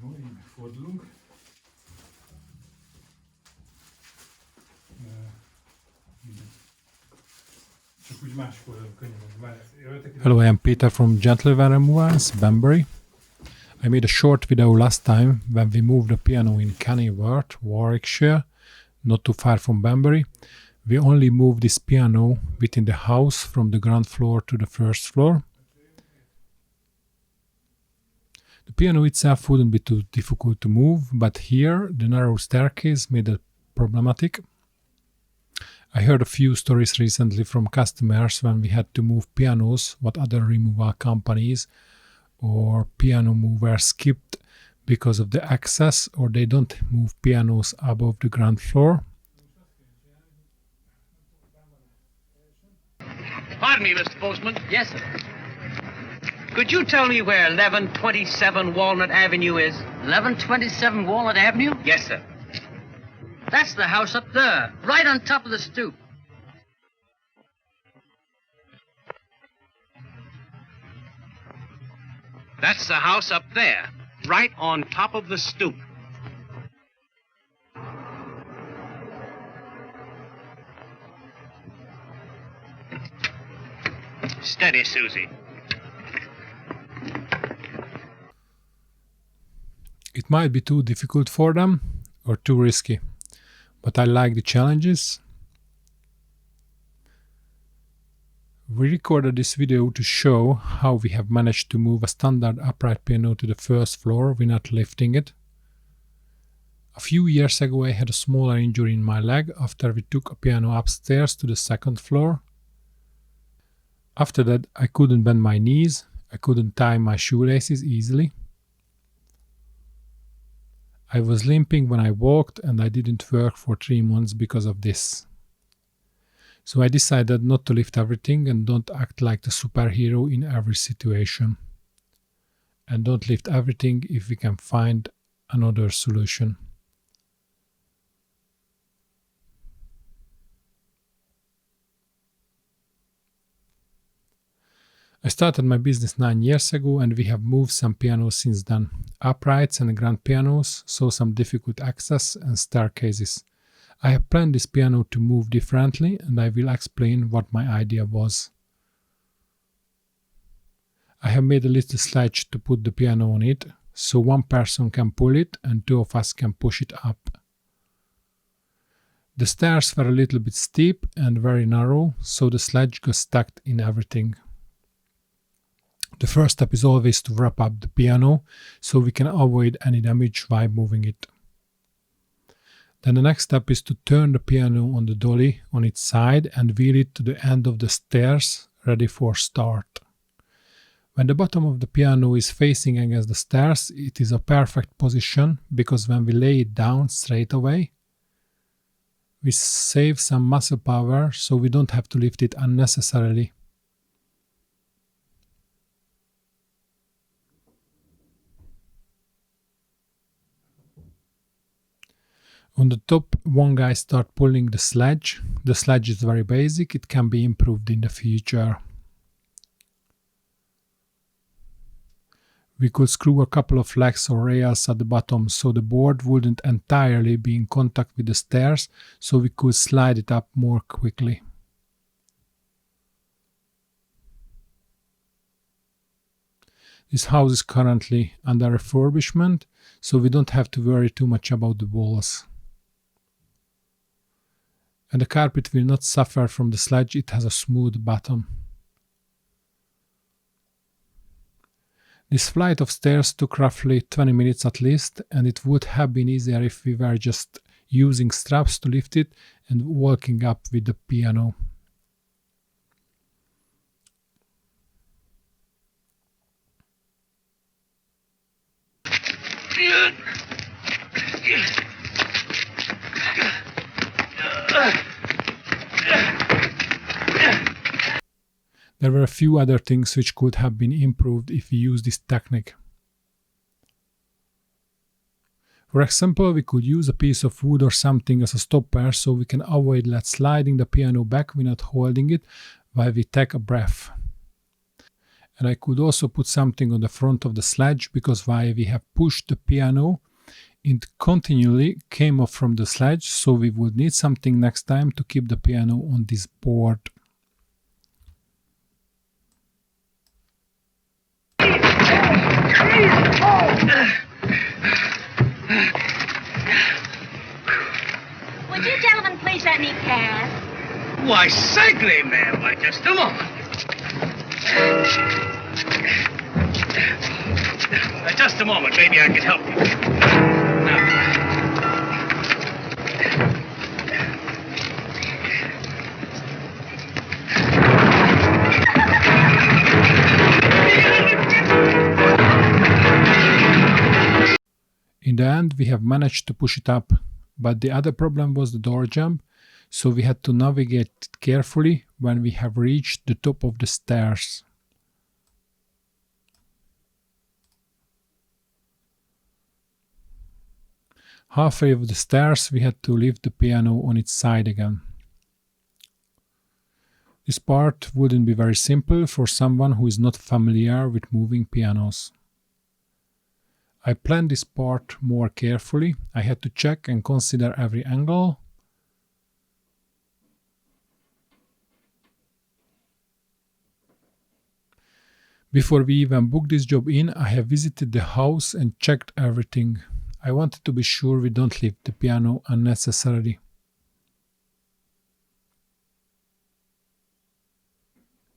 Jó, így megfordulunk. Csak úgy máskor könnyebben. Hello, I am Peter from Gentleman Removals, Banbury. I made a short video last time when we moved the piano in Kenilworth, Warwickshire, not too far from Banbury. We only moved this piano within the house from the ground floor to the first floor. The piano itself wouldn't be too difficult to move, but here the narrow staircase made it problematic. I heard a few stories recently from customers when we had to move pianos what other removal companies or piano movers skipped because of the access, or they don't move pianos above the ground floor. Pardon me, Mr. Postman. Yes, sir. Could you tell me where 1127 Walnut Avenue is? 1127 Walnut Avenue? Yes, sir. That's the house up there, right on top of the stoop. That's the house up there, right on top of the stoop. Steady, Susie. It might be too difficult for them or too risky, but I like the challenges. We recorded this video to show how we have managed to move a standard upright piano to the first floor without lifting it. A few years ago I had a smaller injury in my leg after we took a piano upstairs to the second floor. After that I couldn't bend my knees, I couldn't tie my shoelaces easily. I was limping when I walked and I didn't work for 3 months because of this. So I decided not to lift everything and don't act like the superhero in every situation. And don't lift everything if we can find another solution. I started my business 9 years ago and we have moved some pianos since then. Uprights and grand pianos, so some difficult access and staircases. I have planned this piano to move differently and I will explain what my idea was. I have made a little sledge to put the piano on it, so one person can pull it and 2 of us can push it up. The stairs were a little bit steep and very narrow, so the sledge got stuck in everything. The first step is always to wrap up the piano, so we can avoid any damage while moving it. Then the next step is to turn the piano on the dolly on its side and wheel it to the end of the stairs, ready for start. When the bottom of the piano is facing against the stairs, it is a perfect position because when we lay it down straight away, we save some muscle power so we don't have to lift it unnecessarily. On the top, one guy starts pulling the sledge. The sledge is very basic, it can be improved in the future. We could screw a couple of legs or rails at the bottom so the board wouldn't entirely be in contact with the stairs, so we could slide it up more quickly. This house is currently under refurbishment, so we don't have to worry too much about the walls. And the carpet will not suffer from the sledge, it has a smooth bottom. This flight of stairs took roughly 20 minutes at least, and it would have been easier if we were just using straps to lift it and walking up with the piano. There were a few other things which could have been improved if we used this technique. For example, we could use a piece of wood or something as a stopper so we can avoid sliding the piano back without holding it while we take a breath. And I could also put something on the front of the sledge, because while we have pushed the piano, it continually came off from the sledge, so we would need something next time to keep the piano on this board. Would you gentlemen please let me pass? Why, certainly, ma'am. Why, just a moment. Just a moment. Maybe I can help you. Now. In the end, we have managed to push it up, but the other problem was the door jump, so we had to navigate it carefully when we have reached the top of the stairs. Halfway of the stairs, we had to leave the piano on its side again. This part wouldn't be very simple for someone who is not familiar with moving pianos. I planned this part more carefully. I had to check and consider every angle. Before we even booked this job in, I have visited the house and checked everything. I wanted to be sure we don't leave the piano unnecessarily.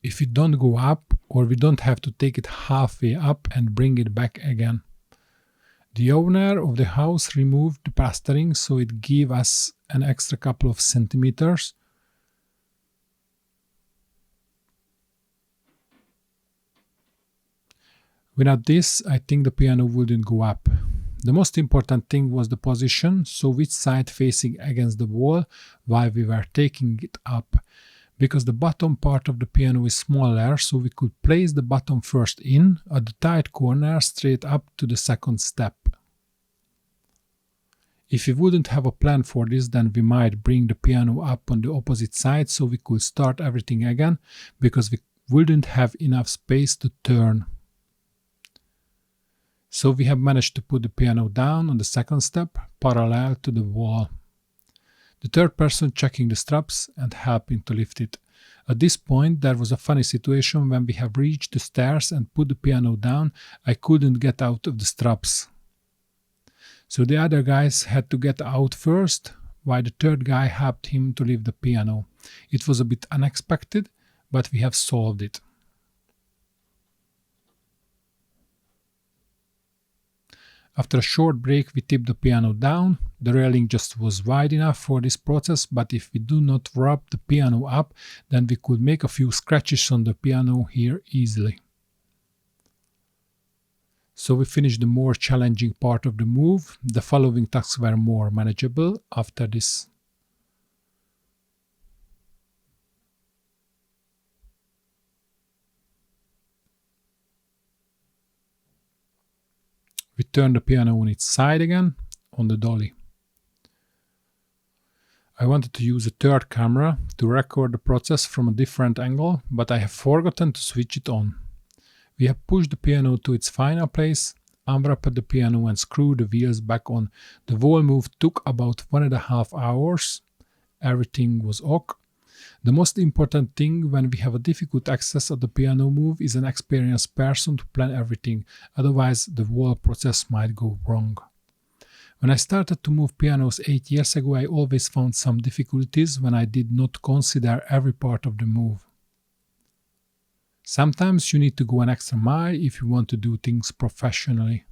If we don't go up, or we don't have to take it halfway up and bring it back again. The owner of the house removed the plastering, so it gave us an extra couple of centimeters. Without this, I think the piano wouldn't go up. The most important thing was the position, so which side facing against the wall while we were taking it up. Because the bottom part of the piano is smaller, so we could place the bottom first in, at the tight corner straight up to the second step. If we wouldn't have a plan for this, then we might bring the piano up on the opposite side so we could start everything again, because we wouldn't have enough space to turn. So we have managed to put the piano down on the second step, parallel to the wall. The third person checking the straps and helping to lift it. At this point, there was a funny situation when we have reached the stairs and put the piano down. I couldn't get out of the straps. So the other guys had to get out first, while the third guy helped him to lift the piano. It was a bit unexpected, but we have solved it. After a short break, we tipped the piano down. The railing just was wide enough for this process, but if we do not wrap the piano up, then we could make a few scratches on the piano here easily. So we finished the more challenging part of the move. The following tasks were more manageable after this. We turned the piano on its side again, on the dolly. I wanted to use a third camera to record the process from a different angle, but I have forgotten to switch it on. We have pushed the piano to its final place, unwrapped the piano and screwed the wheels back on. The whole move took about 1.5 hours. Everything was ok. The most important thing when we have a difficult access of the piano move is an experienced person to plan everything, otherwise the whole process might go wrong. When I started to move pianos 8 years ago, I always found some difficulties when I did not consider every part of the move. Sometimes you need to go an extra mile if you want to do things professionally.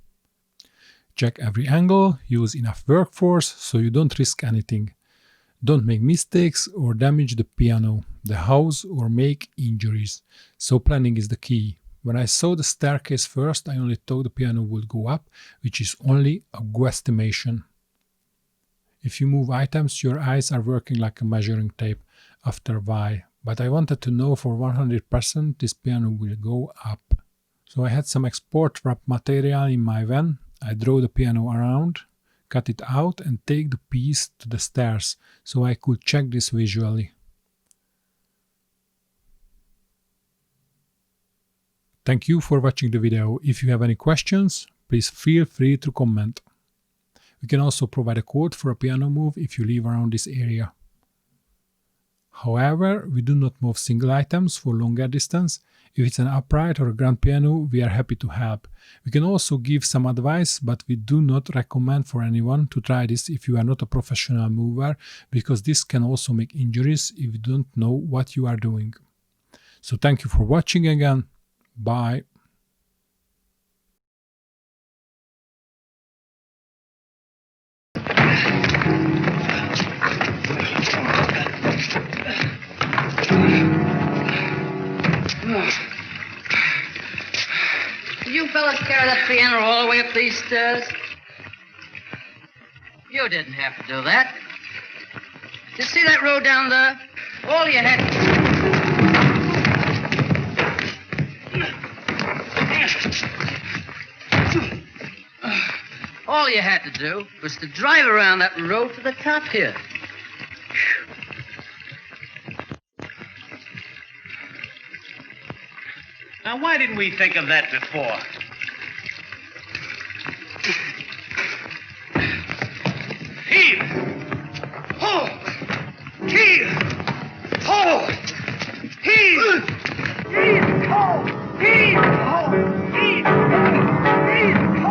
Check every angle, use enough workforce so you don't risk anything. Don't make mistakes or damage the piano, the house, or make injuries. So planning is the key. When I saw the staircase first, I only thought the piano would go up, which is only a guesstimation. If you move items, your eyes are working like a measuring tape after a while. But I wanted to know for 100% this piano will go up. So I had some export wrap material in my van. I drove the piano around, cut it out and take the piece to the stairs so I could check this visually. Thank you for watching the video. If you have any questions, please feel free to comment. We can also provide a quote for a piano move if you live around this area. However, we do not move single items for longer distance. If it's an upright or a grand piano, we are happy to help. We can also give some advice, but we do not recommend for anyone to try this if you are not a professional mover, because this can also make injuries if you don't know what you are doing. So thank you for watching again. Bye. You fellas carry that piano all the way up these stairs? You didn't have to do that. You see that road down there? All you had to do was to drive around that road to the top here. Now, why didn't we think of that before?